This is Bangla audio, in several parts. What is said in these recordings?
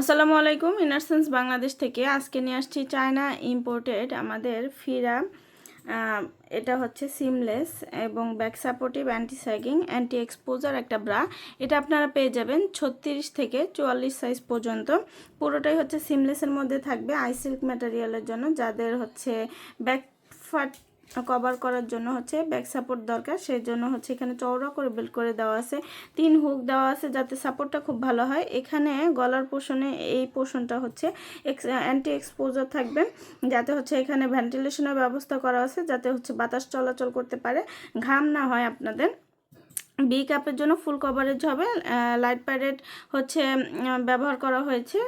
আসসালামু আলাইকুম। ইনারসেন্স বাংলাদেশ থেকে আজকে নিয়ে আসছি চায়না ইম্পোর্টেড আমাদের ফিরা। এটা হচ্ছে সিমলেস এবং back supportive anti sagging anti exposure একটা ব্রা। এটা আপনারা পেয়ে যাবেন 36 থেকে 44 সাইজ পর্যন্ত। পুরোটাই হচ্ছে সিমলেসের মধ্যে থাকবে, আই সিল্ক ম্যাটেরিয়ালের জন্য। যাদের হচ্ছে ব্যাক ফাট কভার করার জন্য হচ্ছে ব্যাক সাপোর্ট দরকার, সেই জন্য হচ্ছে এখানে চওড়া করে বেল্ট করে দেওয়া আছে, 3 হুক দেওয়া আছে যাতে সাপোর্টটা খুব ভালো হয়। এখানে গলার পোর্শনে এই পোর্শনটা হচ্ছে অ্যান্টি এক্সপোজার থাকবে, যাতে হচ্ছে এখানে ভেন্টিলেশনের ব্যবস্থা করা আছে, যাতে হচ্ছে বাতাস চলাচল করতে পারে, ঘাম না হয় আপনাদের। বি কাপের জন্য ফুল কভারেজ হবে, লাইট প্যাডেড হচ্ছে ব্যবহার করা হয়েছে।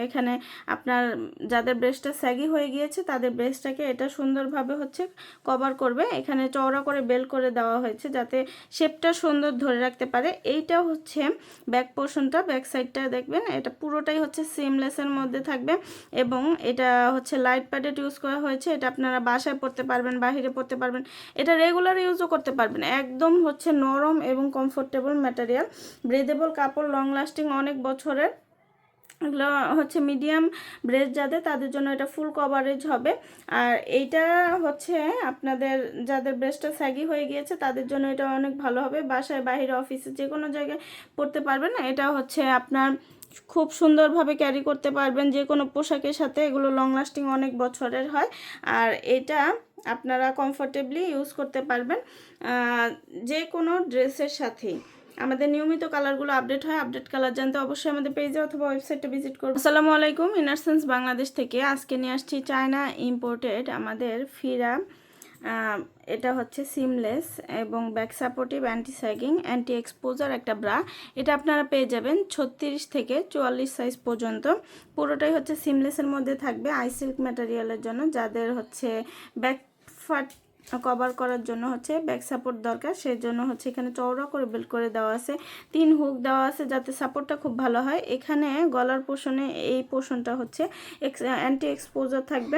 এখানে আপনার যাদের ব্রেস্টটা স্যাগি হয়ে গিয়েছে তাদের ব্রেস্টটাকে এটা সুন্দরভাবে হচ্ছে কভার করবে। এখানে চওড়া করে বেল করে দেওয়া হয়েছে যাতে শেপটা সুন্দর ধরে রাখতে পারে। এইটা হচ্ছে ব্যাক পোর্শনটা, ব্যাক সাইডটা দেখবেন এটা পুরোটাই হচ্ছে সিমলেসের মধ্যে থাকবে এবং এটা হচ্ছে লাইট প্যাডেড ইউজ করা হয়েছে। এটা আপনারা বাসায় পরতে পারবেন, বাহিরে পরতে পারবেন, এটা রেগুলার ইউজও করতে পারবেন। একদম হচ্ছে নরম এবং কমফোর্টেবল ম্যাটেরিয়াল, ব্রিদেবল কাপড়, লং লাস্টিং অনেক বছরের। এগুলো হচ্ছে মিডিয়াম ব্রেস্ট যাদের, তাদের জন্য এটা ফুল কভারেজ হবে। আর এইটা হচ্ছে আপনাদের যাদের ব্রেস্টটা স্যাগি হয়ে গিয়েছে তাদের জন্য এটা অনেক ভালো হবে, বাসায় বাহিরে অফিসে যে কোনো জায়গায় পরতে পারবেন। এটা হচ্ছে আপনার খুব সুন্দরভাবে ক্যারি করতে পারবেন যে কোনো পোশাকের সাথে। এগুলো লং লাস্টিং অনেক বছরের হয় আর এটা আপনারা কমফোর্টেবলি ইউজ করতে পারবেন যে কোনো ড্রেসের সাথেই। আমাদের নিয়মিত কালারগুলো আপডেট হয়, আপডেট কালার জানতে অবশ্যই আমাদের পেজে অথবা ওয়েবসাইটে ভিজিট করুন। আসসালামু আলাইকুম। ইনারসেন্স বাংলাদেশ থেকে আজকে নিয়ে আসছি চায়না ইম্পোর্টেড আমাদের ফিরা। এটা হচ্ছে সিমলেস এবং back supportive anti sagging anti exposure একটা ব্রা। এটা আপনারা পেয়ে যাবেন 36 থেকে 44 সাইজ পর্যন্ত। পুরোটাই হচ্ছে সিমলেসের মধ্যে থাকবে, আই সিল্ক ম্যাটেরিয়ালের জন্য। যাদের হচ্ছে ব্যাক ফাট কভার করার জন্য হচ্ছে ব্যাক সাপোর্ট দরকার, সেই জন্য হচ্ছে এখানে চওড়া করে বেল্ট করে দেওয়া আছে, 3 হুক দেওয়া আছে যাতে সাপোর্টটা খুব ভালো হয়। এখানে গলার পোর্শনে এই পোর্শনটা হচ্ছে অ্যান্টি এক্সপোজার থাকবে,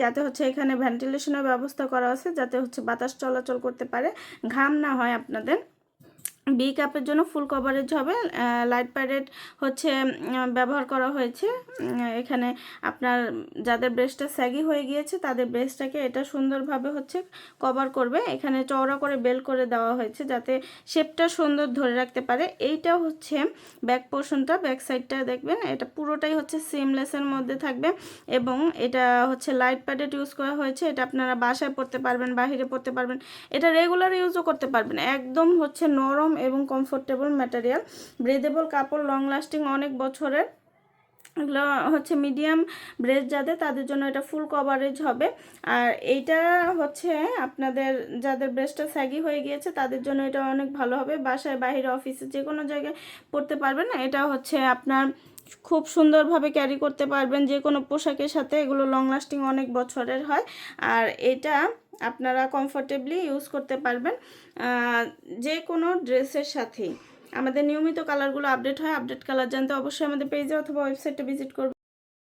যাতে হচ্ছে এখানে ভেন্টিলেশনের ব্যবস্থা করা আছে, যাতে হচ্ছে বাতাস চলাচল করতে পারে, ঘাম না হয় আপনাদের। বি কাপের জন্য ফুল কভারেজ হবে, লাইট প্যাডেড হচ্ছে ব্যবহার করা হয়েছে। এখানে আপনার যাদের ব্রেস্টটা স্যাগি হয়ে গিয়েছে তাদের ব্রেস্টটাকে এটা সুন্দরভাবে হচ্ছে কভার করবে। এখানে চওড়া করে বেল করে দেওয়া হয়েছে যাতে শেপটা সুন্দর ধরে রাখতে পারে। এইটা হচ্ছে ব্যাক পোর্শনটা, ব্যাক সাইডটা দেখবেন এটা পুরোটাই হচ্ছে সিমলেসের মধ্যে থাকবে এবং এটা হচ্ছে লাইট প্যাডেড ইউজ করা হয়েছে। এটা আপনারা বাসায় পরতে পারবেন, বাহিরে পরতে পারবেন, এটা রেগুলার ইউজও করতে পারবেন। একদম হচ্ছে নরম এবং কমফোর্টেবল ম্যাটেরিয়াল, ব্রিদেবল কাপড়, লং লাস্টিং অনেক বছরের। এগুলো হচ্ছে মিডিয়াম ব্রেস্ট যাদের, তাদের জন্য এটা ফুল কভারেজ হবে। আর এইটা হচ্ছে আপনাদের যাদের ব্রেস্টটা স্যাগি হয়ে গিয়েছে তাদের জন্য এটা অনেক ভালো হবে, বাসায় বাহিরে অফিসে যে কোনো জায়গায় পরতে পারবেন। এটা হচ্ছে আপনার খুব সুন্দরভাবে ক্যারি করতে পারবেন যে কোনো পোশাকের সাথে। এগুলো লং লাস্টিং অনেক বছরের হয় আর এটা আপনারা কমফোর্টেবলি ইউজ করতে পারবেন যে কোনো ড্রেসের সাথেই। আমাদের নিয়মিত কালারগুলো আপডেট হয়, আপডেট কালার জানতে অবশ্যই আমাদের পেজে অথবা ওয়েবসাইটে ভিজিট করবেন।